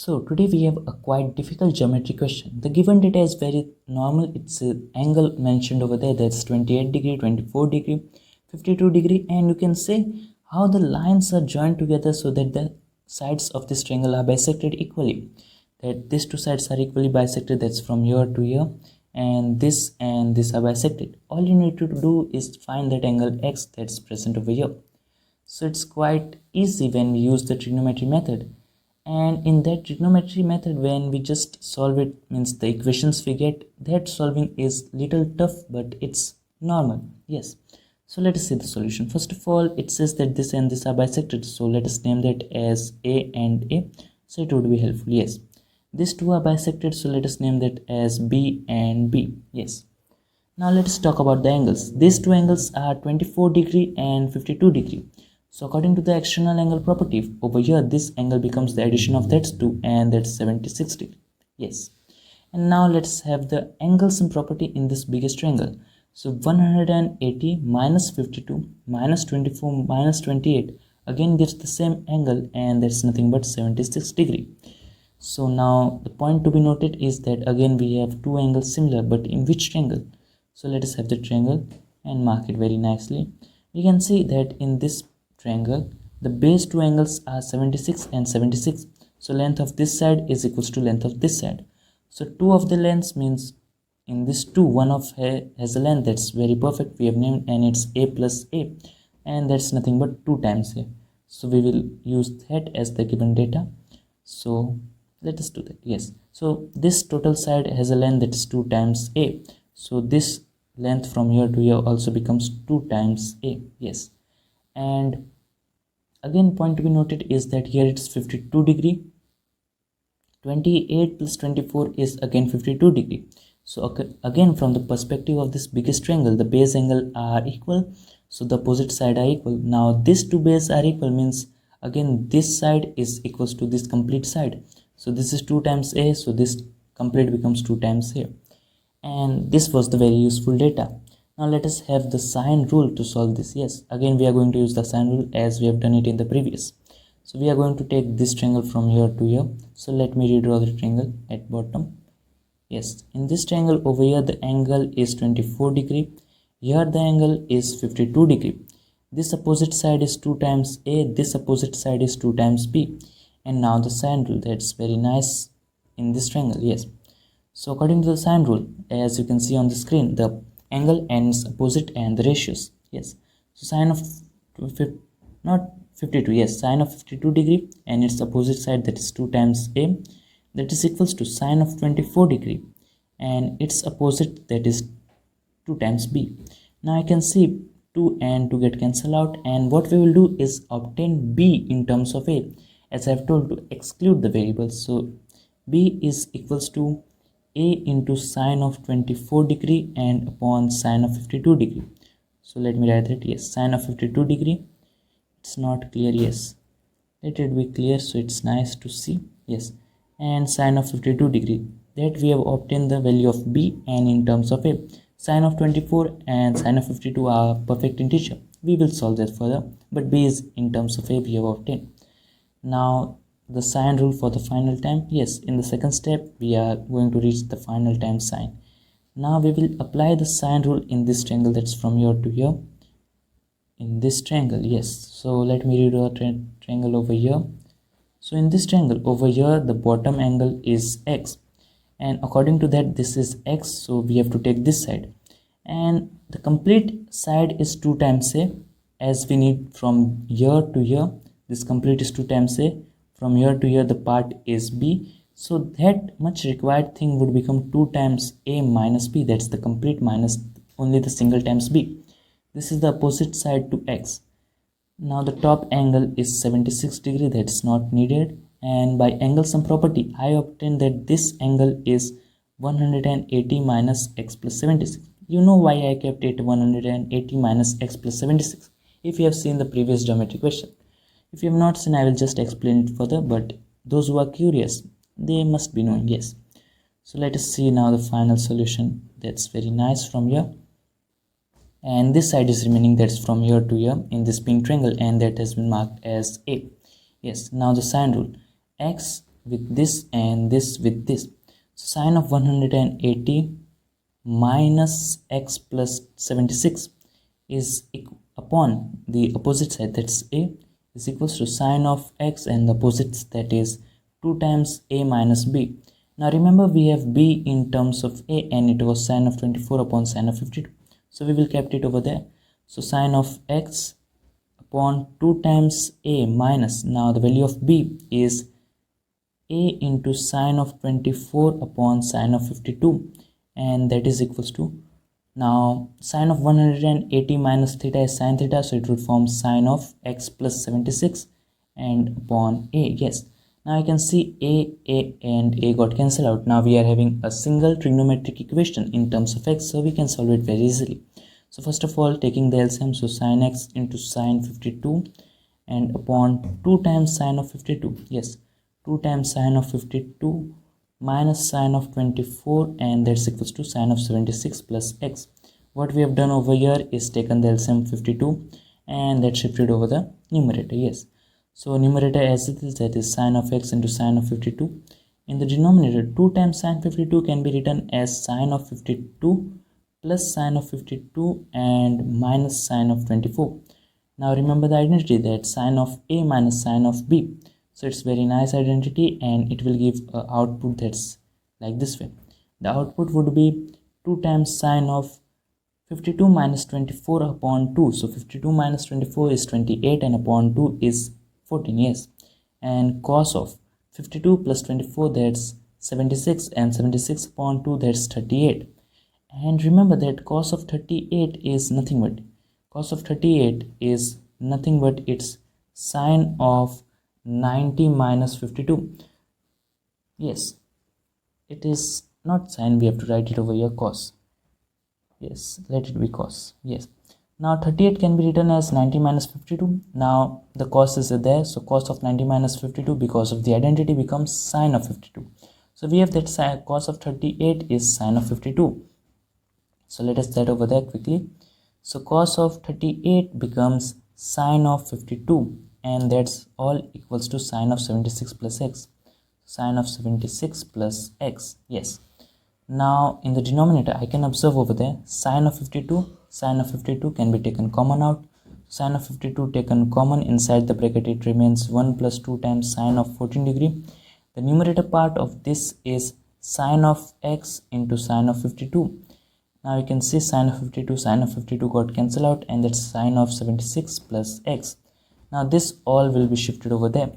So today we have a quite difficult geometry question. The given data is very normal. It's an angle mentioned over there, that's 28 degree, 24 degree, 52 degree, and you can say how the lines are joined together so that the sides of this triangle are bisected equally. That these two sides are equally bisected, that's from here to here, and this are bisected. All you need to do is find that angle x that's present over here. So it's quite easy when we use the trigonometry method. And in that trigonometry method, when we just solve it, means the equations we get, that solving is little tough, but it's normal. Yes. So let us see the solution. First of all, it says that this and this are bisected, so let us name that as A and A, so it would be helpful. Yes, these two are bisected, so let us name that as B and B. Yes. Now let us talk about the angles. These two angles are 24 degree and 52 degree. So according to the external angle property, over here this angle becomes the addition of that two, and that's 76 degree. Yes. And now let's have the angle sum property in this biggest triangle. So 180 minus 52 minus 24 minus 28 again gives the same angle, and that's nothing but 76 degree. So now the point to be noted is that again we have two angles similar, but in which triangle? So let us have the triangle and mark it very nicely. We can see that in this triangle the base two angles are 76 and 76, so length of this side is equals to length of this side. So two of the lengths means in this two, one of has a length that's very perfect, we have named, and it's A plus A, and that's nothing but 2 times A. So we will use that as the given data. So let us do that. Yes, so this total side has a length that's 2 times A, so this length from here to here also becomes 2 times A. Yes. And again point to be noted is that here it's 52 degree, 28 plus 24 is again 52 degree. So again from the perspective of this biggest triangle, the base angle are equal, so the opposite side are equal. Now these two bases are equal means again this side is equals to this complete side, so this is 2 times A, so this complete becomes 2 times A. And this was the very useful data. Now let us have the sine rule to solve this. Yes, again we are going to use the sine rule as we have done it in the previous. So we are going to take this triangle from here to here. So let me redraw the triangle at bottom. Yes, in this triangle over here the angle is 24 degree. Here the angle is 52 degree. This opposite side is 2 times A, this opposite side is 2 times B. And now the sine rule, that's very nice in this triangle. Yes. So according to the sine rule, as you can see on the screen, the angle ends opposite and the ratios. Yes, so sine of not 52, yes, sine of 52 degree and its opposite side, that is 2 times A, that is equals to sine of 24 degree and its opposite, that is 2 times B. Now I can see 2 and 2 get cancelled out, and what we will do is obtain B in terms of A, as I have told to exclude the variables. So B is equals to A into sine of 24 degree and upon sine of 52 degree. So let me write that. Yes, sine of 52 degree, it's not clear. Yes, let it be clear so it's nice to see. Yes, and sine of 52 degree, that we have obtained the value of B, and in terms of A, sine of 24 and sine of 52 are perfect integer. We will solve that further, but B is in terms of A we have obtained. Now the sine rule for the final time. Yes, in the second step we are going to reach the final time sine. Now we will apply the sine rule in this triangle, that's from here to here, in this triangle. Yes, so let me redraw a triangle over here. So in this triangle over here the bottom angle is X, and according to that this is X, so we have to take this side, and the complete side is 2 times A, as we need from here to here this complete is 2 times A. From here to here the part is B, so that much required thing would become 2 times A minus B, that's the complete minus only the single times B. This is the opposite side to X. Now the top angle is 76 degree, that's not needed, and by angle sum property I obtained that this angle is 180 minus X plus 76. You know why I kept it 180 minus X plus 76 if you have seen the previous geometry question. If you have not seen, I will just explain it further, but those who are curious, they must be knowing. Yes, so let us see now the final solution. That's very nice from here, and this side is remaining, that's from here to here in this pink triangle, and that has been marked as A. Yes, now the sine rule, X with this and this with this. So sine of 180 minus x plus 76 is upon the opposite side, that's a, is equals to sine of x and the opposites, that is 2 times a minus b. Now remember we have b in terms of a and it was sine of 24 upon sine of 52. So we will kept it over there. So sine of x upon 2 times a minus, now the value of b is a into sine of 24 upon sine of 52, and that is equals to, now sine of 180 minus theta is sine theta, so it would form sine of x plus 76 and upon a. Yes, now I can see a and a got cancelled out. Now we are having a single trigonometric equation in terms of x, so we can solve it very easily. So first of all, taking the LCM, so sine x into sine 52 and upon 2 times sine of 52. Yes, 2 times sine of 52 minus sine of 24, and that's equals to sine of 76 plus x. What we have done over here is taken the LCM 52 and that shifted over the numerator. Yes, so numerator as it is, that is sine of x into sine of 52. In the denominator, 2 times sine 52 can be written as sine of 52 plus sine of 52 and minus sine of 24. Now remember the identity, that sine of a minus sine of b. So it's very nice identity and it will give an output that's like this way. The output would be 2 times sine of 52 minus 24 upon 2. So 52 minus 24 is 28 and upon 2 is 14. Yes, and cos of 52 plus 24, that's 76, and 76 upon 2, that's 38. And remember that cos of 38 is nothing but, it's sine of 90 minus 52. Yes, it is not sine, we have to write it over here cos. Yes, let it be cos. Yes, now 38 can be written as 90 minus 52. Now the cos is there, so cos of 90 minus 52, because of the identity, becomes sine of 52. So we have that cos of 38 is sine of 52. So let us set over there quickly. So cos of 38 becomes sine of 52, and that's all equals to sine of 76 plus x. Sine of 76 plus x. Yes. Now in the denominator, I can observe over there sine of 52 can be taken common out. Sine of 52 taken common, inside the bracket it remains 1 plus 2 times sine of 14 degree. The numerator part of this is sine of x into sine of 52. Now you can see sine of 52 got cancelled out, and that's sine of 76 plus x. Now this all will be shifted over there.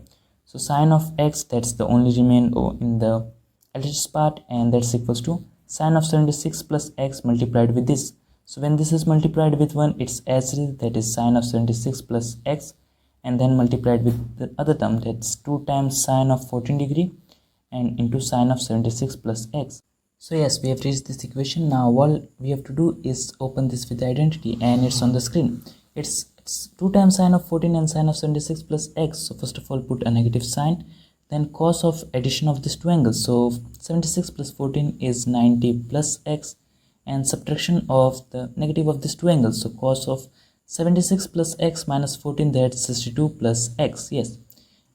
So sine of x, that's the only remain in the LHS part, and that's equals to sine of 76 plus x multiplied with this. So when this is multiplied with 1, it's as it is, that is sine of 76 plus x, and then multiplied with the other term, that's 2 times sine of 14 degree and into sine of 76 plus x. So yes, we have reached this equation. Now all we have to do is open this with the identity, and it's on the screen. It's 2 times sine of 14 and sine of 76 plus x. So first of all, put a negative sign, then cos of addition of these two angles. So 76 plus 14 is 90 plus x, and subtraction of the negative of these two angles. So cos of 76 plus x minus 14, that's 62 plus x. Yes,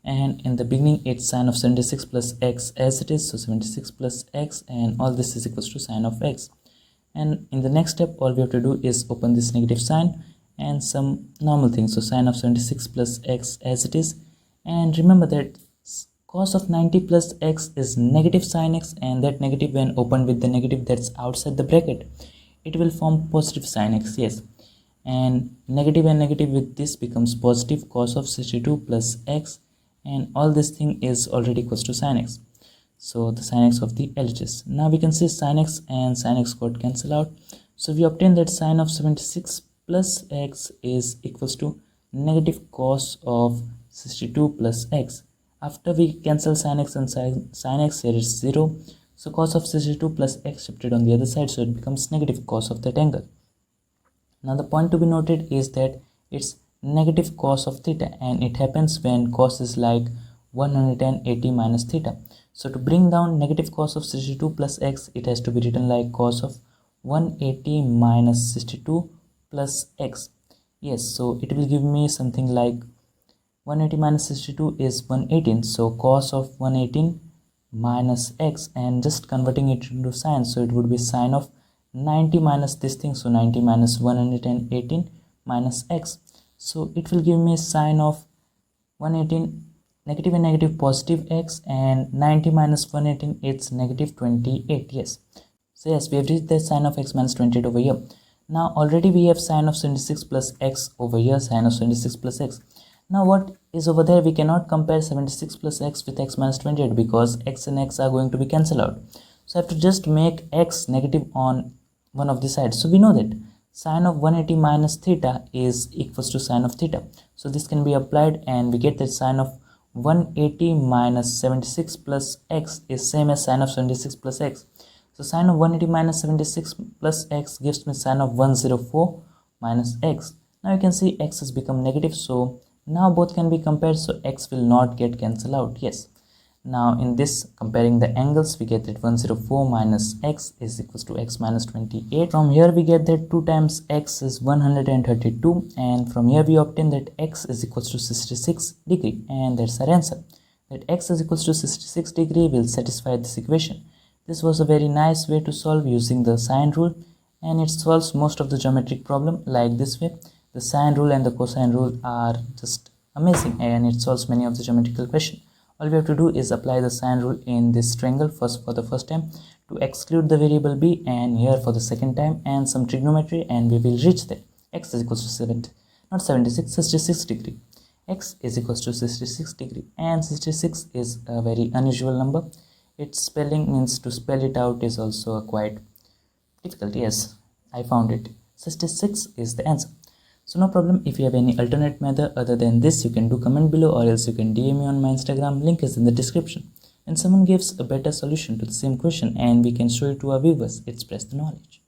and in the beginning it's sine of 76 plus x as it is, so 76 plus x, and all this is equals to sine of x. And in the next step, all we have to do is open this negative sign and some normal things. So sine of 76 plus x as it is, and remember that cos of 90 plus x is negative sine x, and that negative, when opened with the negative that's outside the bracket, it will form positive sine x. Yes, and negative with this becomes positive cos of 62 plus x, and all this thing is already equals to sin x. So the sin x of the LHS. Now we can see sin x and sin x got cancelled out. So we obtain that sine of 76 plus x is equals to negative cos of 62 plus x. After we cancel sin x and sin x, here is 0. So cos of 62 plus x shifted on the other side, so it becomes negative cos of that angle. Now the point to be noted is that it's negative cos of theta, and it happens when cos is like 180 minus theta. So to bring down negative cos of 62 plus x, it has to be written like cos of 180 minus 62 plus x. Yes, so it will give me something like 180 minus 62 is 118, so cos of 118 minus x, and just converting it into sine, so it would be sine of 90 minus this thing, so 90 minus 118 minus x, so it will give me sine of 118 negative and negative positive x, and 90 minus 118 it's negative 28. Yes, so yes, we have reached the sine of x minus 28 over here. Now already we have sine of 76 plus x over here, sine of 76 plus x. Now what is over there, we cannot compare 76 plus x with x minus 28 because x and x are going to be cancelled out. So I have to just make x negative on one of the sides. So we know that sine of 180 minus theta is equals to sine of theta. So this can be applied and we get that sine of 180 minus 76 plus x is same as sine of 76 plus x. So sine of 180 minus 76 plus x gives me sine of 104 minus x. Now you can see x has become negative, so now both can be compared, so x will not get cancelled out. Yes, now in this comparing the angles, we get that 104 minus x is equals to x minus 28. From here we get that 2 times x is 132, and from here we obtain that x is equals to 66 degree, and that's our answer. That x is equals to 66 degree will satisfy this equation. This was a very nice way to solve using the sine rule, and it solves most of the geometric problem like this way. The sine rule and the cosine rule are just amazing, and it solves many of the geometrical question. All we have to do is apply the sine rule in this triangle first for the first time to exclude the variable b, and here for the second time, and some trigonometry, and we will reach that x is equals to 66 degree. X is equals to 66 degree, and 66 is a very unusual number. Its spelling means to spell it out is also quite difficult. Yes, I found it. 66 is the answer. So no problem. If you have any alternate method other than this, you can do comment below, or else you can DM me on my Instagram. Link is in the description. When someone gives a better solution to the same question and we can show it to our viewers, it spreads the knowledge.